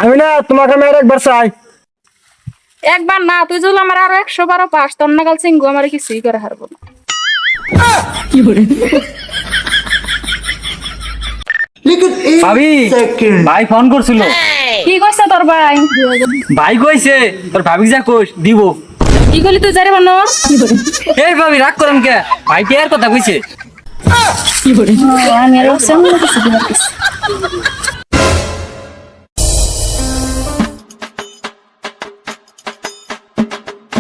আমি না তোমাকে আমি আর একবার চাই। একবার না, তুই যদি আমার আরো 100 পাস তোর নাগাল সিংহু আমার কিছুই করে হারবো না। ভাবি ভাই ফোন করছিল। কি কইছে তোর ভাই? ভাই কইছে তোর ভাবি যা কইস দিব। কি করলি তুই যারে বানর? এই ভাবি রাগ করেন কে? ভাই টিয়ার কথা কইছে। আমি আর সামনে কিছু দিবার কিছু।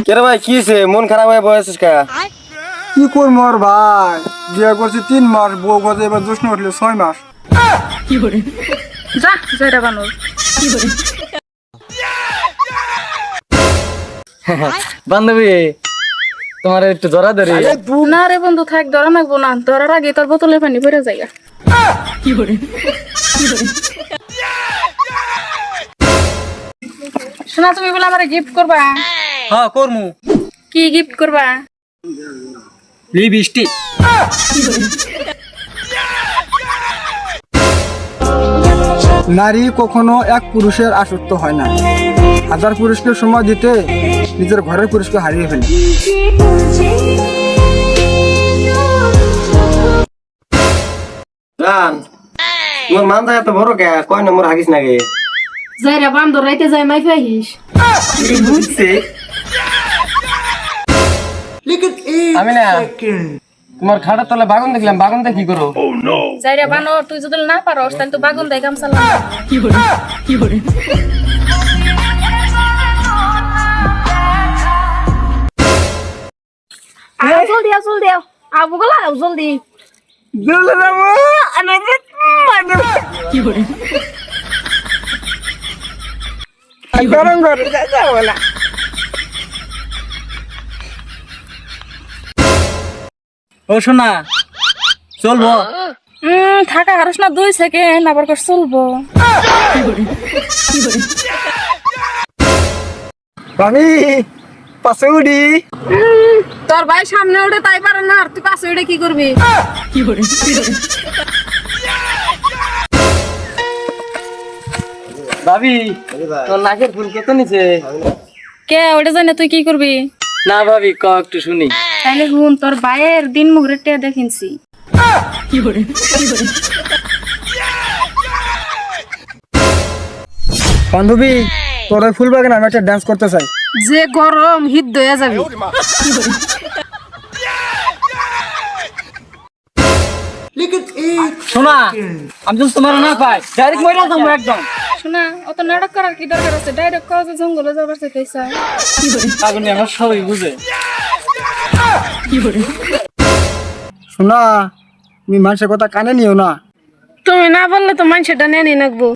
কেরে ভাই কি হয়েছে? মন খারাপ হয়ে বসেছিস কা? কি করবো আর ভাই, বিয়ে করছি 3 মাস, বউ গজে এবার জোষ্ণ উঠলে 6 মাস। যা যারে বানর। বান্ধবী তোমার একটু ধরা ধরি। না রে বন্ধু, থাক, ধরা নাগবো না, ধরার আগে তোর বোতলে পানি ভরে যাইগা। শোনা, তুমি বলে আমারে গিফট করবা? হ্যাঁ করমু। কি গিফট করবা? লিপস্টিক। নারী কখনো এক পুরুষের আসক্ত হয় না, 1000 পুরুষকে সময় দিতে নিজের ঘরের পুরুষকে হারিয়ে ফেলে। জান তোমার মান যায় এত বড় কে? কয় নম্বর হাগিস নাকি? যাইরা বান্দর রাইতে যাই মাই ফাইহিস। বুঝছে আমি না তোমার খাটার তলে বাগুন দেখলাম, বাগুনটা কি করো? যাইরা বানর, তুই যদি না পারস তাহলে তো বাগুন দেই গামছা লাগা। জলদি আও, জলদি আও, আবুগুলা আও জলদি। গরম ঘরে যাবো না। ও শোনা চলবো? থাকা হারস না 2 সেকেন্ড, আবার কর চলবো। ভাবি পাশে উঠি। তোর ভাই সামনে উঠে তাই পারে না, আর তুই পাশে উঠে কি করবি? ভাবি তোর নাকের ফুল কত নিচে? কে ওটা জানে তুই কি করবি? না ভাবি ক একটু শুনি। তাইলে হুন, তোর ভাইয়ের দিন মুহূর্তে টিয়া দেখিনছি। বান্ধবী তোর ওই ফুল বাগানে আমি একটা ডান্স করতে চাই। যে গরম হিট দয়া যাবি। শোনা আমি যদি তোমার না পাই ডাইরেক্ট মইরা যাবো একদম। শোনা, অত নাটক করার কি দরকার আছে? ডাইরেক্ট কাজ জঙ্গলে যাবার চাইতেছ। আগুনে আমার সবাই বুঝে। শোনা, তুমি মানুষের কথা কানে নিও না। তুমি না বললে তো মানুষটা নেনি নাকবো।